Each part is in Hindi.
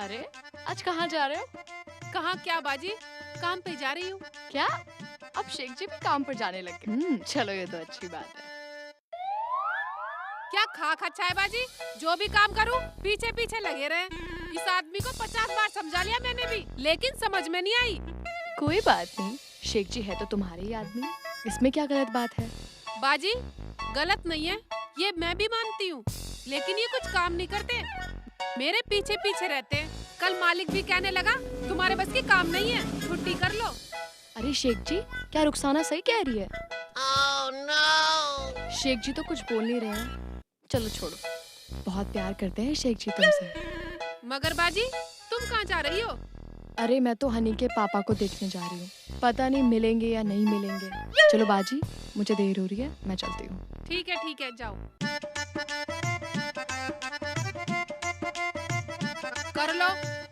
अरे आज कहाँ जा रहे हो? कहाँ क्या बाजी, काम पे जा रही हूँ। क्या अब शेख जी भी काम पर जाने लगे? चलो ये तो अच्छी बात है। क्या खा खा है बाजी, जो भी काम करूँ पीछे पीछे लगे रहे। इस आदमी को 50 बार समझा लिया मैंने भी, लेकिन समझ में नहीं आई। कोई बात नहीं, शेख जी है तो तुम्हारे ही आदमी, इसमें क्या गलत बात है? बाजी गलत नहीं है, ये मैं भी मानती हूँ, लेकिन ये कुछ काम नहीं करते, मेरे पीछे पीछे रहते हैं। कल मालिक भी कहने लगा तुम्हारे बस की काम नहीं है, छुट्टी कर लो। अरे शेख जी, क्या रुखसाना सही कह रही है? Oh, no! शेख जी तो कुछ बोल नहीं रहे हैं। चलो छोड़ो, बहुत प्यार करते हैं शेख जी तुमसे। मगर बाजी तुम कहाँ जा रही हो? अरे मैं तो हनी के पापा को देखने जा रही हूँ, पता नहीं मिलेंगे या नहीं मिलेंगे। चलो बाजी, मुझे देर हो रही है, मैं चलती हूँ। ठीक है जाओ। कर लो,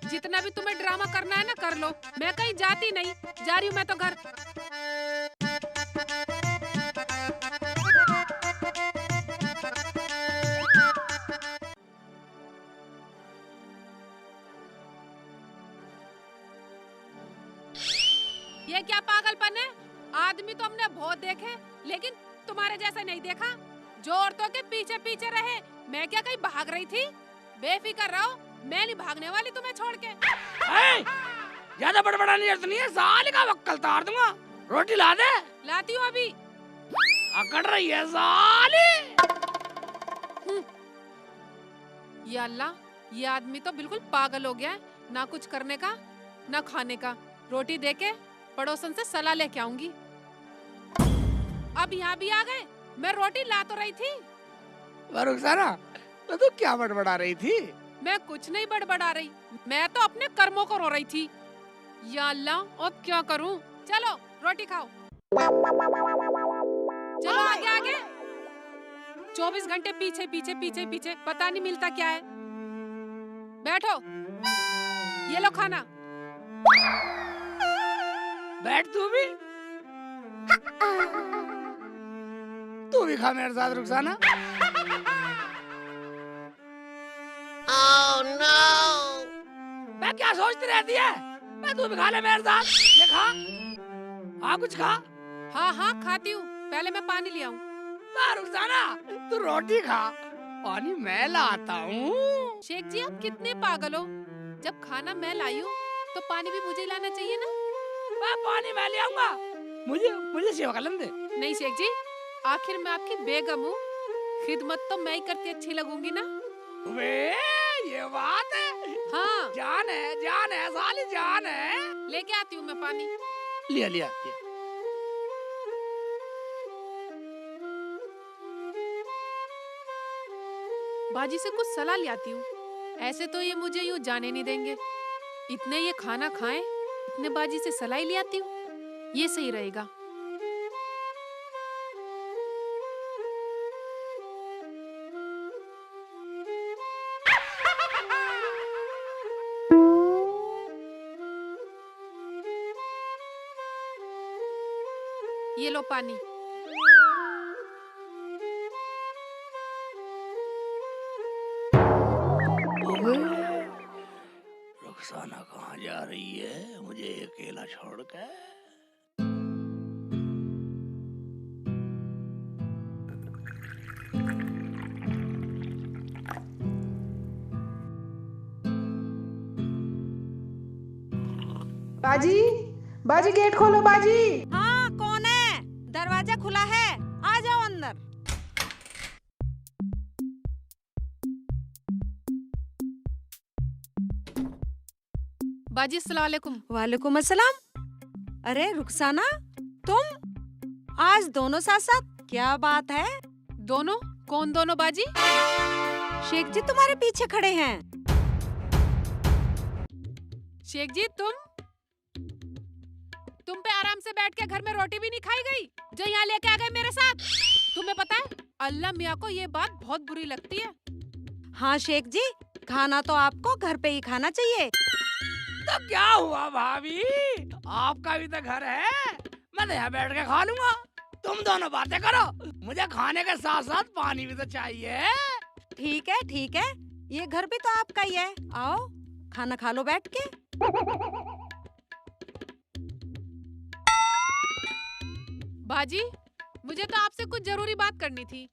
जितना भी तुम्हें ड्रामा करना है ना कर लो, मैं कहीं जाती नहीं, जा रही हूँ मैं तो घर। ये क्या पागलपन है? आदमी तो हमने बहुत देखे, लेकिन तुम्हारे जैसा नहीं देखा, जो औरतों के पीछे पीछे रहे। मैं क्या कहीं भाग रही थी? बेफिक्र रहो, मैं नहीं भागने वाली तुम्हें छोड़ के। ज्यादा बड़बड़ाने की जरूरत नहीं है, साले का वक्कल तार दूंगा। रोटी ला दे। लाती हूँ अभी। अकड़ रही है साले। या अल्लाह, ये आदमी तो बिल्कुल पागल हो गया है, ना कुछ करने का ना खाने का। रोटी देके पड़ोसन से सलाह लेके आऊंगी। अब यहाँ भी आ गए, मैं रोटी ला तो रही थी। रुखसाना, तो तू क्या बड़बड़ा रही थी? मैं कुछ नहीं बड़बड़ा रही, मैं तो अपने कर्मों को रो रही थी। या अल्लाह, अब क्या करूं? चलो रोटी खाओ, चलो आगे आगे। 24 घंटे पीछे पीछे पीछे पीछे, पता नहीं मिलता क्या है। बैठो, ये लो खाना। बैठ तू भी खा मेरे साथ रुखसाना। Oh, no! मैं क्या सोचती रहती है? मैं तू भी खा ले मेरे साथ। ये खा, हाँ कुछ खा। हाँ खाती हूँ, पहले मैं पानी ले आऊं। रुखसाना, तू रोटी खा, पानी मैं लाता हूँ। शेख जी आप कितने पागल हो, जब खाना मैं लाई हूँ तो पानी भी मुझे लाना चाहिए ना। मैं पानी मैं ले आऊंगा, मुझे सेवा कलम दे। नहीं शेख जी, आखिर मैं आपकी बेगम हूँ, खिदमत तो मैं ही करती अच्छी लगूंगी ना। वे ये बात है। हाँ जान है साली, जान है। लेके आती हूँ मैं पानी। लिया। बाजी से कुछ सलाह ले आती हूँ, ऐसे तो ये मुझे यूँ जाने नहीं देंगे। इतने ये खाना खाएं, इतने बाजी से सलाह ले आती हूँ, ये सही रहेगा। ये लो पानी। रुखसाना कहाँ जा रही है मुझे अकेला छोड़कर? बाजी गेट खोलो बाजी। हाँ कौन है? दरवाजा खुला है, आ जाओ अंदर। बाजी अस्सलाम वालेकुम। वालेकुम अस्सलाम। अरे रुखसाना, तुम आज दोनों साथ साथ, क्या बात है? दोनों? कौन दोनों बाजी? शेख जी तुम्हारे पीछे खड़े हैं। शेख जी तुम पे आराम से बैठ के घर में रोटी भी नहीं खाई गई, जो यहाँ लेके आ गए मेरे साथ। तुम्हें पता है अल्लाह मियाँ को ये बात बहुत बुरी लगती है। हाँ शेख जी, खाना तो आपको घर पे ही खाना चाहिए। तो क्या हुआ भाभी, आपका भी तो घर है, मैं तो यहाँ बैठ के खा लूंगा। तुम दोनों बातें करो, मुझे खाने के साथ साथ पानी भी तो चाहिए। ठीक है, ये घर भी तो आपका ही है, आओ खाना खा लो बैठ के। बाजी, मुझे तो आपसे कुछ जरूरी बात करनी थी,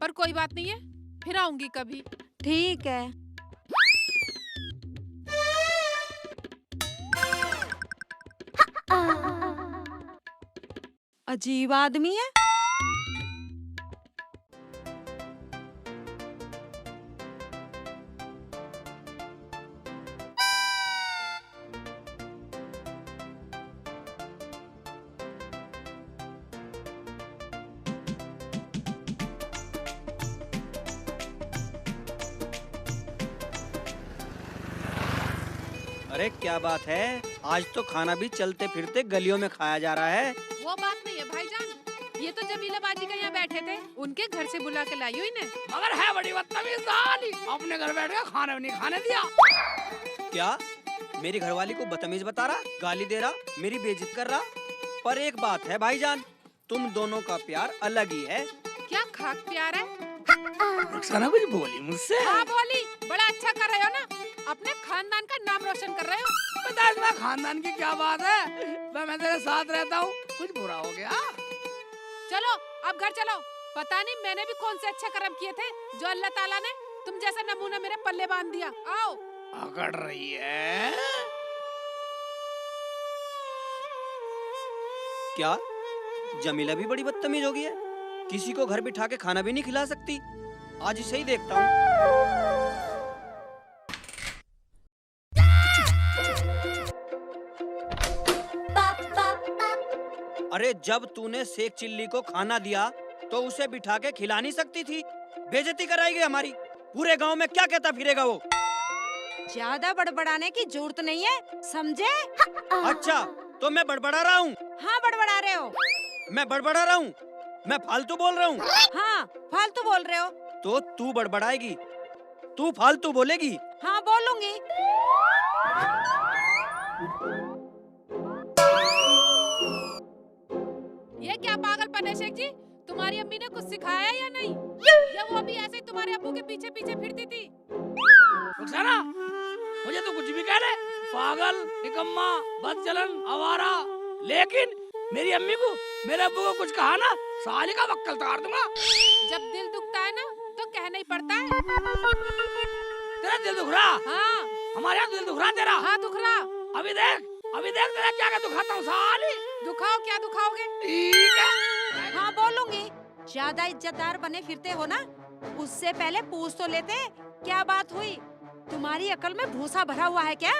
पर कोई बात नहीं है, फिर आऊंगी कभी। ठीक है। अजीब आदमी है। अरे क्या बात है, आज तो खाना भी चलते फिरते गलियों में खाया जा रहा है। वो बात नहीं है भाईजान, ये तो जमीला बाजी का यहाँ बैठे थे, उनके घर से बुला के लाई हुई ने। मगर है बड़ी बदतमीज साली, अपने घर बैठ के खाना भी नहीं खाने दिया। क्या मेरी घरवाली को बदतमीज बता रहा, गाली दे रहा, मेरी बेइज्जत कर रहा? पर एक बात है भाईजान, तुम दोनों का प्यार अलग ही है। क्या खाक प्यार है? रुखसाना कुछ बोली मुझसे? हाँ बोली, बड़ा अच्छा कर रहे हो ना, अपने खानदान का नाम रोशन कर रहे हो। पता है खानदान की क्या बात है, मैं तेरे साथ रहता हूँ, कुछ बुरा हो गया? चलो अब घर चलो, पता नहीं मैंने भी कौन से अच्छे कर्म किए थे जो अल्लाह ताला ने तुम जैसा नमूना मेरे पल्ले बांध दिया। आओ। अकड़ रही है क्या जमीला भी बड़ी बदतमीज हो गई है, किसी को घर बिठा के खाना भी नहीं खिला सकती। आज इसे ही देखता हूँ। अरे जब तूने शेख चिल्ली को खाना दिया तो उसे बिठा के खिला नहीं सकती थी? बेइज्जती कराएगी हमारी, पूरे गांव में क्या कहता फिरेगा वो? ज्यादा बड़बड़ाने की जरूरत नहीं है, समझे? अच्छा तो मैं बड़बड़ा रहा हूँ? हाँ बड़बड़ा रहे हो। मैं बड़बड़ा रहा हूँ? मैं फालतू बोल रहा हूँ? हाँ फालतू बोल रहे हो। तो तू बड़बड़ाएगी, तू फालतू बोलेगी? हाँ बोलूंगी। ये क्या पागलपन है शेख जी? तुम्हारी अम्मी ने कुछ सिखाया या नहीं, या वो भी ऐसे ही तुम्हारे अब्बू के पीछे पीछे फिरती थी? रुखसाना, मुझे तो कुछ भी कह ले, पागल, निकम्मा, बदचलन, आवारा, लेकिन मेरी अम्मी को, मेरे अब्बू को कुछ कहा ना, साली का वक्कल तार दूंगा। जब दिल दुखता है ना तो कहना ही पड़ता है। तेरा दिल दुख रहा? हाँ। हमारे यहाँ दिल दुख रहा तेरा? हाँ दुख रहा। अभी देख तेरा क्या क्या दुखाता हूँ साली। दुखाओ, क्या दुखाओगे? ठीक है। हाँ बोलूंगी। ज्यादा इज्जतदार बने फिरते हो ना, उससे पहले पूछ तो लेते क्या बात हुई। तुम्हारी अकल में भूसा भरा हुआ है क्या?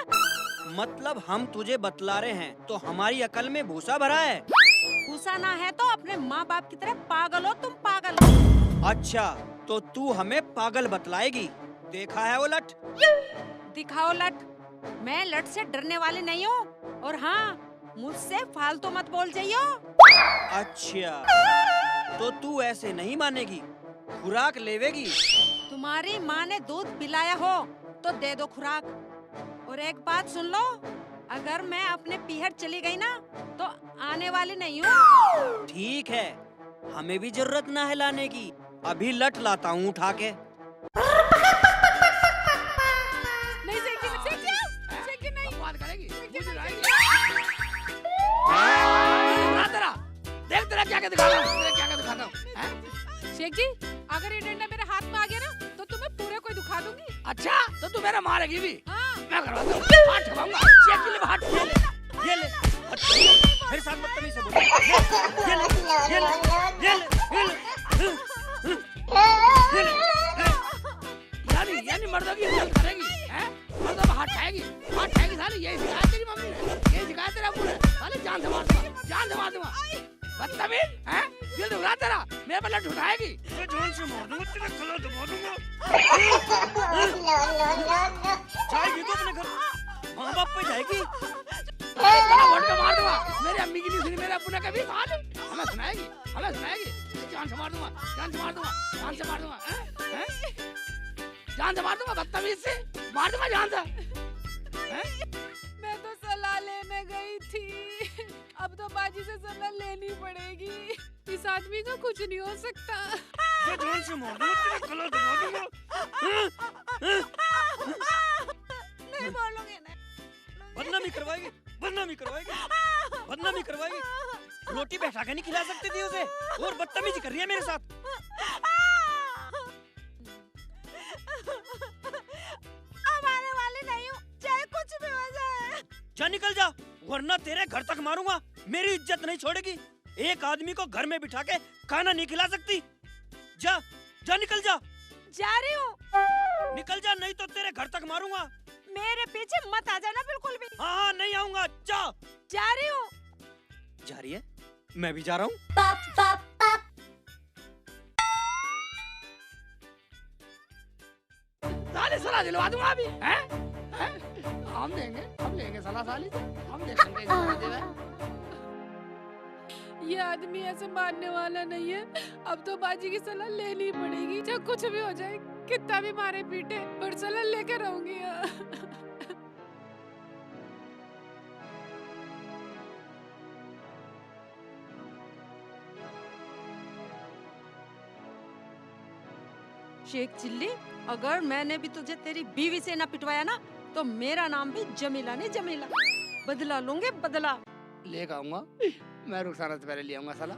मतलब हम तुझे बतला रहे हैं तो हमारी अकल में भूसा भरा है? भूसा ना है तो अपने माँ बाप की तरह पागल हो तुम, पागल। अच्छा तो तू हमें पागल बतलाएगी? देखा है वो लठ? दिखाओ लठ। मैं लठ से डरने वाली नहीं हूँ, और हाँ मुझसे फालतू मत बोल जाइयो। अच्छा तो तू ऐसे नहीं मानेगी, खुराक लेवेगी? तुम्हारी माँ ने दूध पिलाया हो तो दे दो खुराक। और एक बात सुन लो, अगर मैं अपने पीहर चली गई ना तो आने वाली नहीं हूँ। ठीक है, हमें भी जरूरत ना है लाने की, अभी लठ लाता हूँ उठा के। नहीं शेख जी नहीं। बात करेगी? तेरा देख, तेरा क्या क्या दिखाता हूँ, तेरा क्या क्या दिखाता हूँ। शेख जी, अगर ये डंडा मेरे हाथ में आ गया ना तो तुम्हें पूरे को दुखा दूंगी। अच्छा तो तू मेरा मारेगी भी? हाँ। मैं करवाता हूँ, हाथ ठगाऊंगा, शेख के लिए हाथ ठगाऊंगा। ये ले, मेरे साथ बदतमीजी से बोल। ये ले, ये ले, ये ले, ये ले। यानी मर्दों की इज्जत करेगी, हैं? मर्दों को हाथ ठाएगी साली, यही सिखाया तेरी मम्मी ने, यही सिखाया तेरा अब्बू ने। साली जान से मार दूंगा, बदतमीज, हैं? दिल दुख रहा तेरा, मेरे पर लठ उठाएगी, मैं जान से मार दूंगा, तेरा गला दबा दूंगा। जाएगी तो अपने घर, माँ बाप पे जाएगी। गला घोट के मार दूंगा, मेरी अम्मी की नहीं सुनी, मेरे अब्बू ने कभी साली, हमें सुनाएगी, जान से मार दूंगा, हैं? जान से मार दूंगा, बदतमीज से मार दूंगा जान से। मैं तो सलाह लेने गई थी, अब तो बाजी से सलाह लेनी पड़ेगी। इस आदमी का कुछ नहीं हो सकता। मैं जान से मार दूंगा, तेरा गला दबा दूंगा। नहीं बोलूंगी नहीं। बदनामी करवाएगी, बदनामी करवाएगी, बदनामी करवाएगी। रोटी बैठा के नहीं खिला सकती थी उसे, और बदतमीजी कर रही है मेरे साथ। अब आने वाली नहीं हूँ, चाहे कुछ भी हो जाए। जा निकल जा, वरना तेरे घर तक मारूंगा। मेरी इज्जत नहीं छोड़ेगी। एक आदमी को घर में बिठा के खाना नहीं खिला सकती। जा जा निकल जा, जा रही हूँ। निकल जा, नहीं तो तेरे घर तक मारूंगा। मेरे पीछे मत आ जाना बिल्कुल भी। हाँ हाँ, नहीं आऊंगा। जा जा रही हूँ। जा रही है, मैं भी जा रहा हूँ। साले सलाह दिलवा दूंगा अभी, हैं? हम देंगे, हम लेंगे सलाह साली से, हम देखेंगे सलाह देवे। ये आदमी ऐसे मारने वाला नहीं है। अब तो बाजी की सलाह लेनी पड़ेगी, चाहे कुछ भी हो जाए, कितना भी मारे पीटे, पर सलाह लेके रहूंगी। शेख चिल्ली, अगर मैंने भी तुझे तेरी बीवी से ना पिटवाया ना, तो मेरा नाम भी जमीला नहीं जमीला। बदला लूंगे बदला। लेकर आऊंगा, मैं रुखसाना से पहले ले आऊंगा सलाह।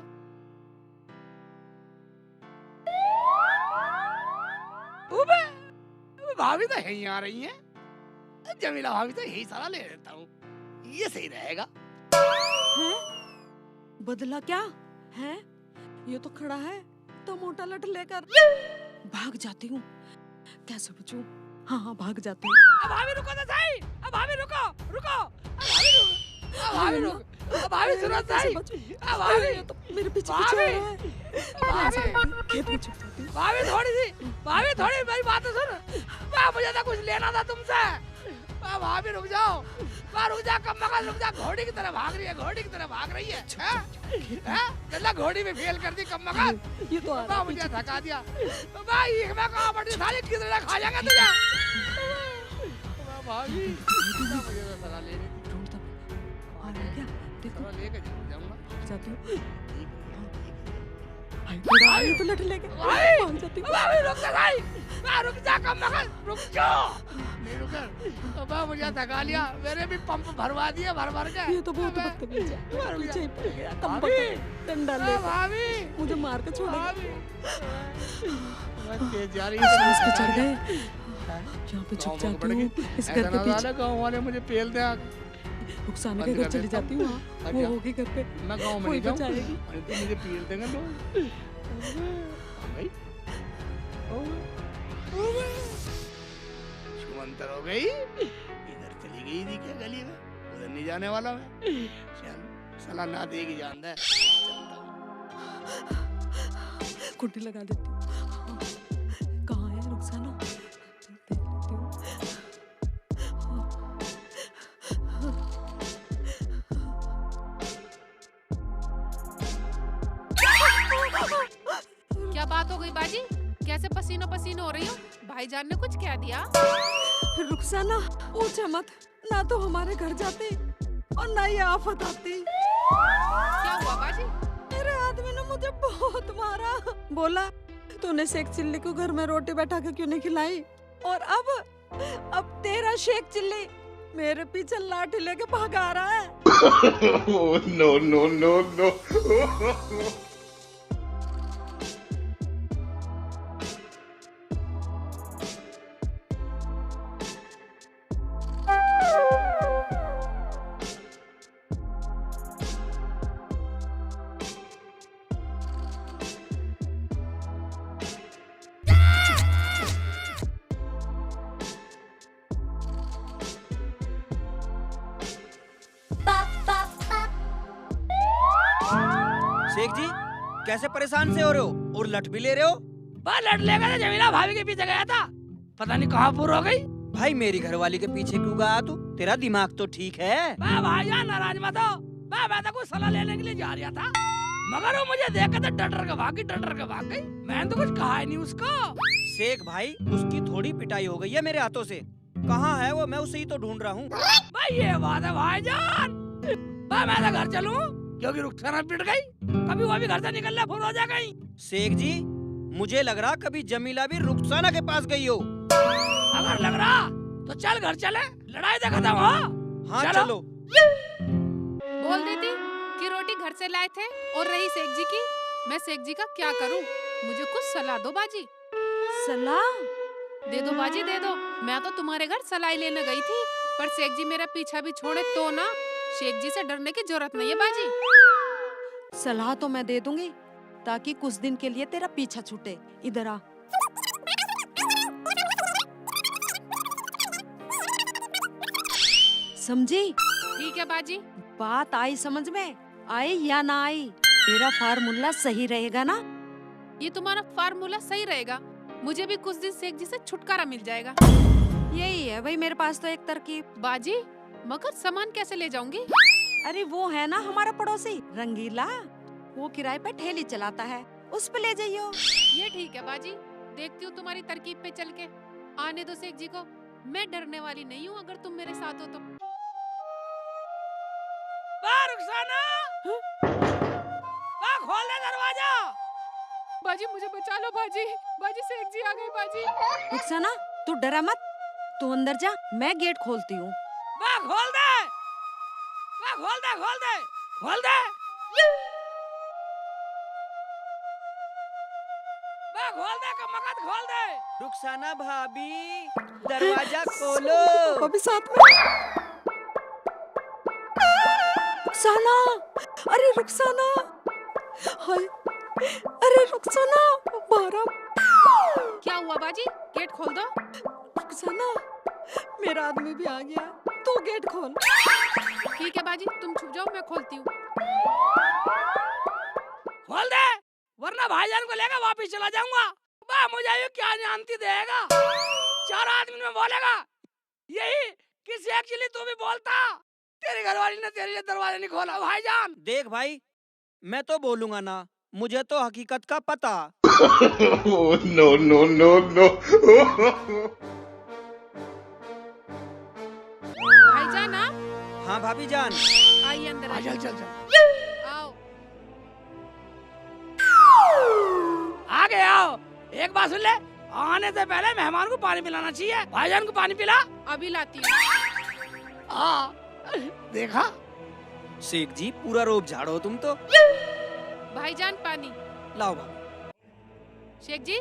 उबे, भाभी तो यहीं आ रही हैं। जमीला भाभी तो यही सलाह ले लेता हूँ, ये सही रहेगा। हैं? बदला क्या है? ये तो खड़ा है तो मोटा लट लेकर। भाग जाती हूँ, कैसे बचूं? हाँ हाँ, भाग जाती हूँ। अब भाभी रुको तो सही, अब भाभी रुको, रुको, अब भाभी रुको, अब भाभी सुनो सही, अब भाभी, ये तो मेरे पीछे भाभी, पीछे आ रहा है। भाभी, खेत में छुप जाती हूँ। भाभी थोड़ी मेरी बात तो सुन। मुझे तो कुछ लेना था तुमसे। भाभी रुक जाओ, रुक जा, कम मगज रुक जा। घोड़ी की तरह भाग रही है, घोड़ी की तरह भाग रही है। हैं? घोड़ी में फेल कर दी कम मगज। ये तो आ रहा है मुझे थका दिया। भाई मैं कहाँ पड़ी साली, किधर खा जाएगा तुझे? भाभी मुझे तो सलाह ले रही थी। ढूंढता आ रहा है क्या? देखो, सलाह लेके जाऊंगा। भाग जाती हूँ। भाई तो लट लेके भाग जाती हूँ। भाभी रुक जा भाई, रुक जा, कम मगज रुक जाओ। नहीं रुक, अब मुझे थका लिया। मेरे भी पंप भरवा दिए भर भर के। ये तो बहुत बदतमीज है। पीछे ही पड़ गया, कम भाभी, डंडा ले भाभी, मुझे मार के छोड़ेगा। भाभी, तेज जा रही सांस पे चढ़ है। गए, यहाँ पे छुप जाती हूँ इस घर के पीछे। गाँव वाले मुझे पेल दे। रुखसाना के घर चली जाती हूँ। वो होगी घर पे, मैं गाँव में कोई नहीं जाऊँ, बचाएगी। तो मुझे पेल देंगे लोग। शुमंतर हो गई, इधर चली गई थी क्या गली में? उधर नहीं जाने वाला मैं। चल सलाह ना देगी, जान दे। कुंडी लगा देती हूँ। कहाँ है रुखसाना? देख लेती हूँ। क्या बात हो गई बाजी? कैसे पसीनो पसीनो हो रही हो? भाईजान ने कुछ कह दिया? रुखसाना, पूछे मत, ना तो हमारे घर जाती और ना ये आफत आती। क्या हुआ बाजी? मेरे आदमी ने मुझे बहुत मारा। बोला तूने शेख चिल्ली को घर में रोटी बैठा के क्यों नहीं खिलाई? और अब तेरा शेख चिल्ली मेरे पीछे लाठी लेके भागा रहा है। No, no, no, no. Sheikh जी, कैसे परेशान से हो रहे हो और लट भी ले रहे हो? बस लट लेगा तो जमीला भाभी के पीछे गया था, पता नहीं कहाँ पूरा हो गई। भाई मेरी घरवाली के पीछे क्यों गया तू? तेरा दिमाग तो ठीक है। भाईजान नाराज मत हो। मैं तो कुछ सलाह लेने के लिए जा रहा था, मगर वो मुझे देख के डर के भाग गई। मैंने तो कुछ कहा ही नहीं उसको। शेख भाई, उसकी थोड़ी पिटाई हो गई है मेरे हाथों से। कहाँ है वो? मैं उसे ही तो ढूंढ रहा हूँ। भाई ये बात है भाईजान। मैं तो घर चलूं क्योंकि रुखसाना पिट गई, कभी वो भी घर से निकलने फुर हो जाएगा। शेख जी, मुझे लग रहा कभी जमीला भी रुखसाना के पास गई हो। अगर लग रहा तो चल घर चले, लड़ाई तो खत्म हो। हाँ चलो। चलो। बोल देती कि रोटी घर से लाए थे। और रही शेख जी की, मैं शेख जी का क्या करूं? मुझे कुछ सलाह दो बाजी। सलाह? दे दो बाजी दे दो। मैं तो तुम्हारे घर सलाई लेने गई थी, पर शेख जी मेरा पीछा भी छोड़े तो ना। शेख जी से डरने की जरूरत नहीं है बाजी। सलाह तो मैं दे दूंगी, ताकि कुछ दिन के लिए तेरा पीछा छूटे। इधर आ। समझी? ठीक है बाजी। बात आई समझ में? आई या ना आई? तेरा फार्मूला सही रहेगा ना? ये तुम्हारा फार्मूला सही रहेगा। मुझे भी कुछ दिन शेख जी से छुटकारा मिल जाएगा। यही है भाई मेरे पास तो एक तरकीब। बाजी, मगर सामान कैसे ले जाऊंगी? अरे वो है ना हमारा पड़ोसी रंगीला, वो किराए पे ठेली चलाता है, उस पे ले जाइयो। ये ठीक है बाजी, देखती हूँ तुम्हारी तरकीब पे चल के। आने दो शेख जी को, मैं डरने वाली नहीं हूँ अगर तुम मेरे साथ हो तो। रुखसाना, खोल दे दरवाजा। बाजी मुझे बचा लो बाजी। बाजी शेख जी आ गए बाजी। रुखसाना तू डरा मत, तू अंदर जा, मैं गेट खोलती हूँ। खोल दे, खोल दे, खोल दे, खोल दे, खोल दे, कमकत खोल दे। रुखसाना भाभी, दरवाजा खोलो। अभी साथ में। रुखसाना, अरे रुखसाना, हाय, अरे रुखसाना, बारा। क्या हुआ बाजी? गेट खोल दो। रुखसाना, मेरा आदमी भी आ गया, तू गेट खोल। ठीक है बाजी, तुम छुप जाओ, मैं खोलती हूँ। खोल दे, वरना भाईजान को लेकर वापस चला जाऊंगा। मुझे ये क्या जानती देगा, 4 आदमी में बोलेगा यही कि शेख चिल्ली तू भी बोलता। तेरी घरवाली ने तेरे लिए दरवाजा नहीं खोला भाईजान। देख भाई, मैं तो बोलूंगा ना, मुझे तो हकीकत का पता। No, no, no, no. भाईजान आप? हाँ भाभी जान। आइए अंदर आइए। चल चल चल, आओ। आगे आओ। एक बात सुन ले, आने से पहले मेहमान को पानी पिलाना चाहिए। भाईजान को पानी पिला। अभी लाती हूँ। देखा शेख जी पूरा रोब झाड़ो तुम तो। भाईजान पानी लाओ भाभी। शेख जी,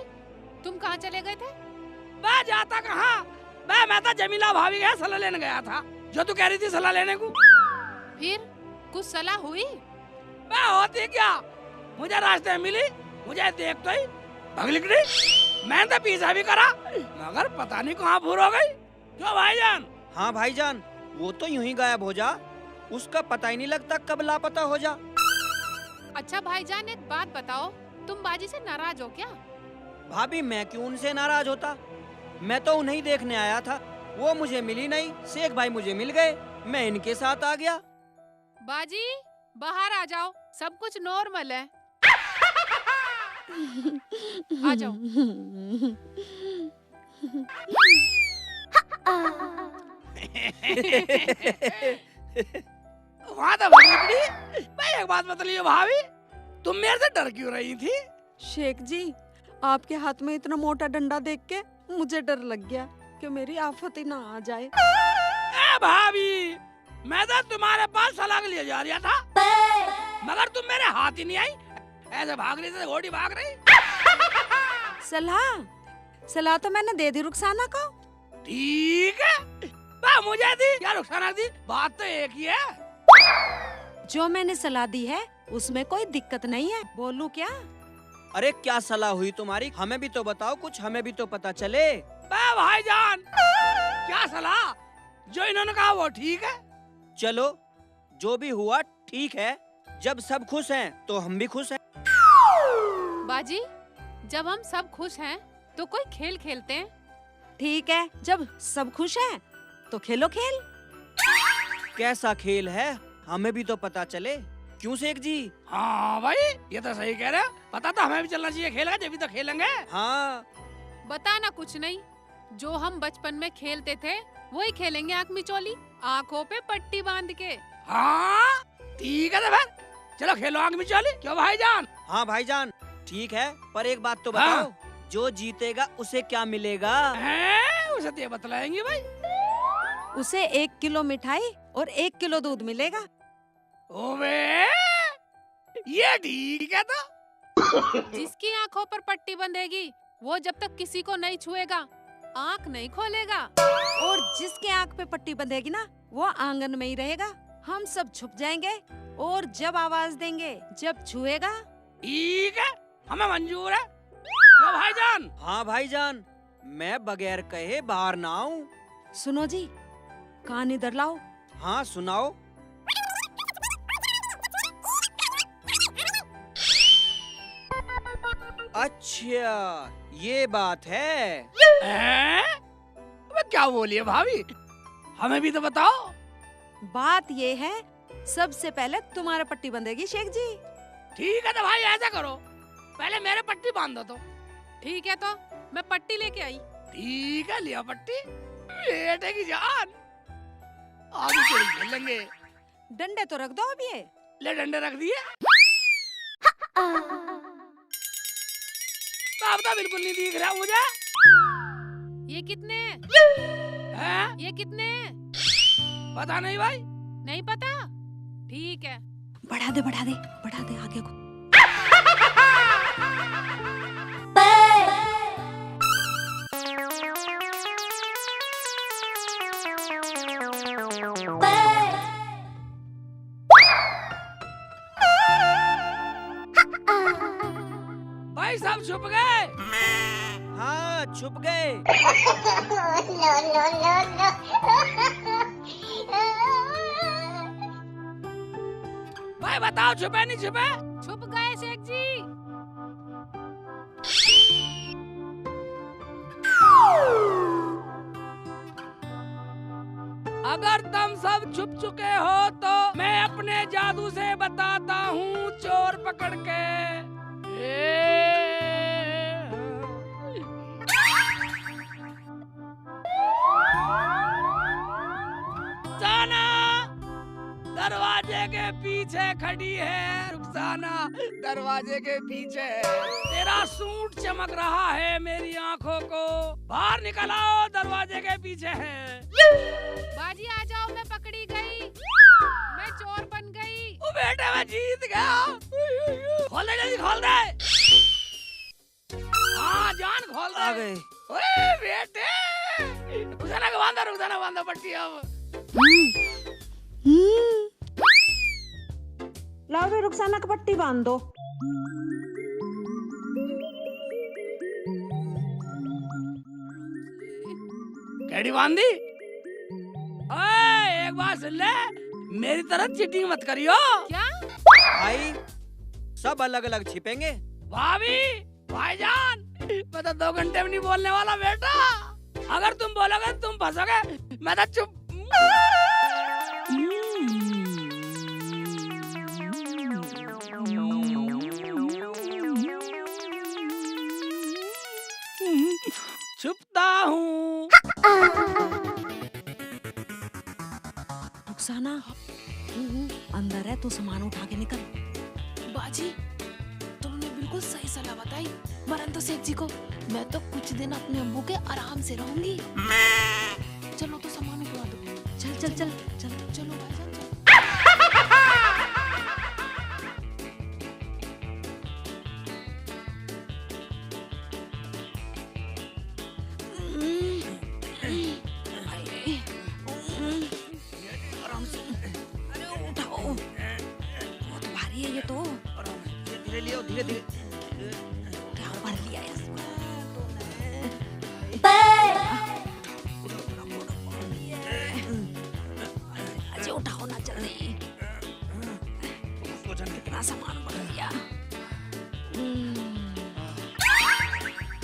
तुम कहाँ चले गए थे? मैं जाता कहाँ, मैं तो जमीला भाभी गया सलाह लेने गया था, जो तू कह रही थी सलाह लेने को। फिर कुछ सलाह हुई? मैं होती क्या, मुझे रास्ते में मिली, मुझे देख तो ही भगली गई। मैंने तो पीछा भी करा, मगर पता नहीं कहाँ भूल हो गई। क्यों भाईजान? हाँ भाईजान, वो तो यूं ही गायब हो जा, उसका पता ही नहीं लगता कब लापता हो जा। अच्छा भाईजान, एक बात बताओ, तुम बाजी से नाराज हो क्या? भाभी मैं क्यों उनसे नाराज होता, मैं तो उन्हें देखने आया था, वो मुझे मिली नहीं, शेख भाई मुझे मिल गए, मैं इनके साथ आ गया। बाजी बाहर आ जाओ, सब कुछ नॉर्मल है। आ जाओ। वहाँ तो भगली। मैं एक बात बतलिए भाभी, तुम मेरे से डर क्यों रही थी? शेख जी, आपके हाथ में इतना मोटा डंडा देख के मुझे डर लग गया कि मेरी आफत ही ना आ जाए। ए भाभी, मैं तो तुम्हारे पास सलाह के लिए जा रहा था, मगर तुम मेरे हाथ ही नहीं आई, ऐसे भाग रही थी, घोड़ी भाग रही। सलाह तो मैंने दे दी रुखसाना को। ठीक है, मुझे दी या रुखसाना दी, बात तो एक ही है। जो मैंने सलाह दी है उसमें कोई दिक्कत नहीं है, बोलूं क्या? अरे क्या सलाह हुई तुम्हारी, हमें भी तो बताओ कुछ, हमें भी तो पता चले। भाईजान, क्या सलाह, जो इन्होंने कहा वो ठीक है। चलो जो भी हुआ ठीक है, जब सब खुश हैं तो हम भी खुश हैं। बाजी, जब हम सब खुश हैं तो कोई खेल खेलते हैं। ठीक है, जब सब खुश हैं तो खेलो खेल। कैसा खेल है, हमें भी तो पता चले। क्यों शेख जी? हाँ भाई, ये तो सही कह रहे हो, पता तो हमें भी चलना चाहिए, खेलेगा जब भी तो खेलेंगे। हाँ बताना कुछ नहीं, जो हम बचपन में खेलते थे वही खेलेंगे, आँख मिचौली, आँखों पे पट्टी बांध के। हाँ ठीक है, तो फिर चलो खेलो आँख मिचौली। क्यों भाईजान? हाँ भाईजान ठीक है, पर एक बात तो बताओ, हाँ। जो जीतेगा उसे क्या मिलेगा? उसे तो ये बतलाएंगे भाई। उसे 1 किलो मिठाई और 1 किलो दूध मिलेगा। ओबे ये ठीक है तो। जिसकी आंखों पर पट्टी बंधेगी वो जब तक किसी को नहीं छुएगा आंख नहीं खोलेगा। और जिसके आंख पे पट्टी बंधेगी ना वो आंगन में ही रहेगा। हम सब छुप जाएंगे और जब आवाज देंगे, जब छुएगा। ठीक है, हमें मंजूर है। क्या भाईजान? हाँ भाईजान, मैं बगैर कहे बाहर ना आऊं। सुनो जी, कान इधर लाओ। हाँ सुनाओ। अच्छा ये बात है। अबे क्या बोली है भाभी? हमें भी तो बताओ। बात ये है, सबसे पहले तुम्हारा पट्टी बंधेगी शेख जी। ठीक है तो भाई ऐसा करो, पहले मेरे पट्टी बांध दो। तो ठीक है तो मैं पट्टी लेके आई। ठीक है, लिया पट्टी। बेटे की जान, आगे चल खेलेंगे। डंडे तो रख दो अब ये। ले डंडे रख दिए। अब तो बिल्कुल नहीं दिख रहा मुझे। ये कितने हैं? ये कितने? पता नहीं भाई। नहीं पता? ठीक है। बढ़ा दे बढ़ा दे बढ़ा दे आगे को। भाई सब छुप गए। हाँ छुप गए। भाई बताओ छुपे नहीं छुपे? छुप गए शेख जी। अगर तुम सब छुप चुके हो तो मैं अपने जादू से बताता हूँ चोर पकड़ के। रुखसाना दरवाजे के पीछे खड़ी है। रुखसाना दरवाजे के पीछे। तेरा सूट चमक रहा है मेरी आंखों को। बाहर निकल आओ, दरवाजे के पीछे है। बाजी आ जाओ, मैं पकड़ी गई। मैं चोर बन गई। ओ बेटे मैं जीत गया। खोल दे जल्दी, खोल दे। हाँ जान खोल दे। आ गए। ओए बेटे, रुखसाना बांधो पट्टी अब। लाओ बे रुखसाना की पट्टी बांध दो। कैडी बांधी? ओए एक बात सुन ले, मेरी तरह चीटिंग मत करियो। क्या? भाई सब अलग अलग छिपेंगे। भाभी, भाईजान, मैं तो 2 घंटे में नहीं बोलने वाला बेटा। अगर तुम बोलोगे तुम फंसोगे। मैं तो चुप। छुपता हूँ। रुखसाना अंदर है, तू सामान उठा के निकल। बाजी तुमने बिल्कुल सही सलाह बताई। मरन तो शेख जी को, मैं तो कुछ दिन अपने अम्बू के आराम से रहूंगी। चलो तो सामान उठवा दो। चल चल चल चल चलो भाईजान चलो। उठाओ, बहुत भारी है ये तो। धीरे लियो, धीरे धीरे। क्या भर लिया है इसमें? अजय उठाओ ना जल्दी। कितना सामान भर लिया।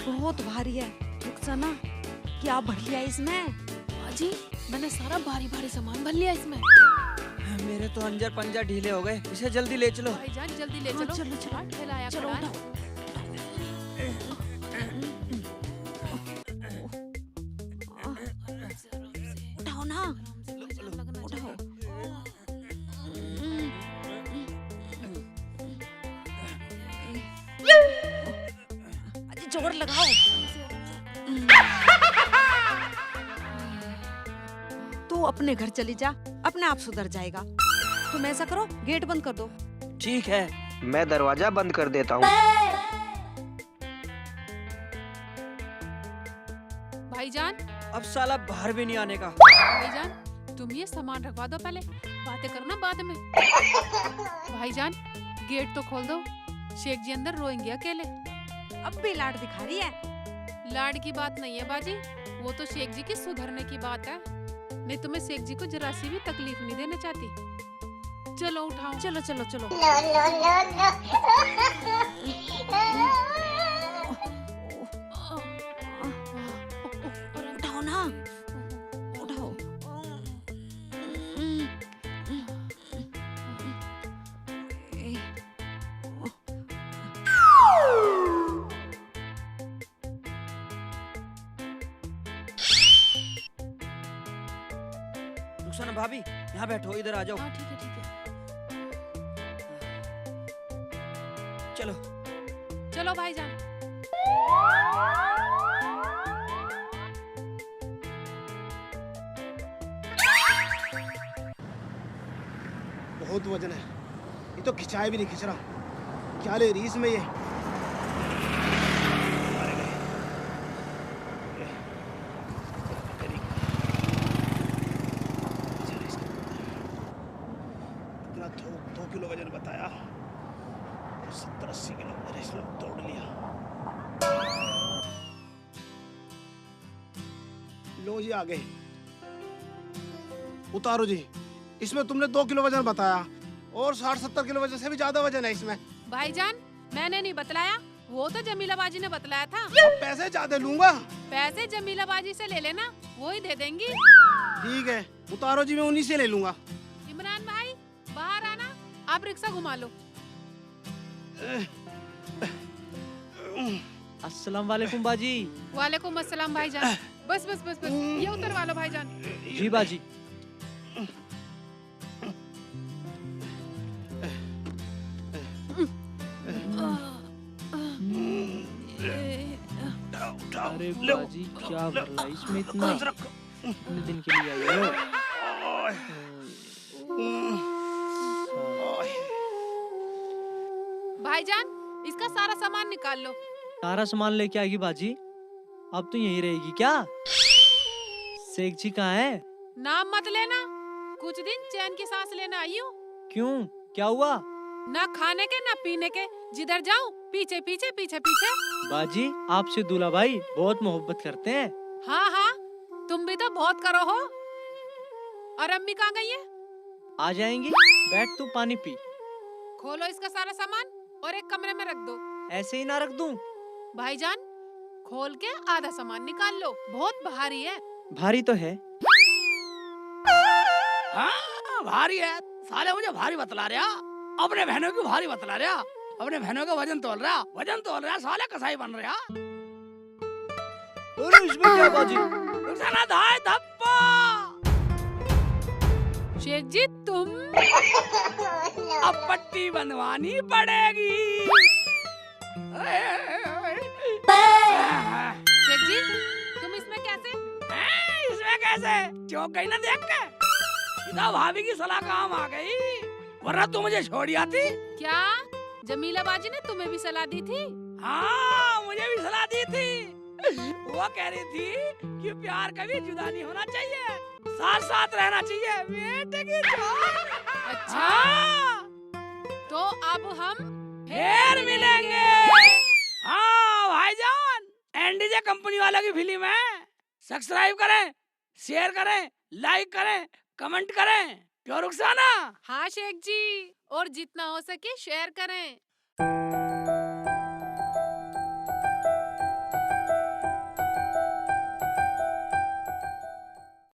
बहुत भारी है रुखसाना, क्या भर लिया इसमें? बाजी मैंने सारा भारी भारी सामान भर लिया इसमें। मेरे तो अंजर पंजर ढीले हो गए। इसे जल्दी ले चलो। भाईजान जल्दी ले हाँ, चलो। चलो, चलो। हाँ, ठेलाया चलो करा है। उठाओ। उठाओ ना, उठाओ। अजय जोर लगाओ। तू अपने घर चली जा, अपने आप सुधर जाएगा। तुम ऐसा करो, गेट बंद कर दो। ठीक है, मैं दरवाजा बंद कर देता हूँ। भाईजान, अब साला बाहर भी नहीं आने का। भाईजान तुम ये सामान रखवा दो, पहले बातें करना बाद में। भाईजान गेट तो खोल दो, शेख जी अंदर रोएंगे अकेले। अब भी लाड दिखा रही है। लाड की बात नहीं है बाजी, वो तो शेख जी की सुधरने की बात है। मैं तुम्हें शेख जी को जरा सी भी तकलीफ नहीं देना चाहती। चलो उठाओ। चलो चलो चलो। उठाओ ना, उठाओ। रुखसाना भाभी, यहाँ बैठो, इधर आ जाओ। हाँ ठीक है, ठीक है। चलो चलो भाईजान। बहुत वजन है, ये तो खिंचाए भी नहीं खिंच रहा। क्या ले रही इसमें ये? इतना 2 किलो वजन बताया, 70-80 किलो वजन इसमें तोड़ लिया। लो जी, आ गए। उतारो जी। इसमें तुमने 2 किलो वजन बताया और 60-70 किलो वजन से भी ज्यादा वजन है इसमें। भाईजान मैंने नहीं बतलाया, वो तो जमीला बाजी ने बतलाया था। अब पैसे ज्यादा लूंगा। पैसे जमीला बाजी से ले लेना, वो ही दे देंगी। ठीक है, उतारो जी, मैं उन्हीं से ले लूंगा। इमरान भाई बाहर आना, आप रिक्शा घुमा लो। अस्सलाम वालेकुम बाजी। वालेकुम अस्सलाम भाईजान। बस बस बस बस, ये उतरवा लो भाईजान। जी बाजी। अरे बाजी क्या कर रहा है इसमें इतना दिन के लिए आई हो? भाईजान इसका सारा सामान निकाल लो। सारा सामान लेके आएगी बाजी? अब तो यहीं रहेगी क्या? शेख जी कहाँ है? नाम मत लेना, कुछ दिन चैन की सांस लेना आई हूँ। क्यों, क्या हुआ? ना खाने के ना पीने के, जिधर जाऊँ पीछे पीछे पीछे पीछे। बाजी आपसे दूल्हा भाई बहुत मोहब्बत करते हैं। हाँ हाँ, तुम भी तो बहुत करो हो। और अम्मी कहाँ गई है? आ जाएंगी, बैठ तू पानी पी। खोलो इसका सारा सामान और एक कमरे में रख दो। ऐसे ही ना रख दूं? भाईजान खोल के आधा सामान निकाल लो, बहुत भारी है। भारी तो है। हाँ भारी है, साले मुझे भारी बतला रहा। अपने बहनों की भारी बतला रहा, अपने बहनों का वजन तोल रहा, साले कसाई बन रहा। अरे इसमें क्या बाजी? रुखसाना धाय धप्पा। शेख जी तुम अब पट्टी बनवानी पड़ेगी। शेख जी तुम इसमें कैसे? इसमें कैसे? चौंक गई ना देख के? इधर भाभी की सलाह काम आ गई, वरना तू मुझे छोड़ आती। क्या जमीला बाजी ने तुम्हें भी सलाह दी थी? हाँ मुझे भी सलाह दी थी। वो कह रही थी कि प्यार कभी जुदा नहीं होना चाहिए, साथ साथ रहना चाहिए। बेटे की जान। अच्छा हाँ, तो अब हम फिर मिलेंगे। हाँ भाईजान, एनडीजे कंपनी वालों की फिल्म है, सब्सक्राइब करें, शेयर करें, लाइक करें, कमेंट करें। क्यों रुखसाना? हाँ शेख जी, और जितना हो सके शेयर करें।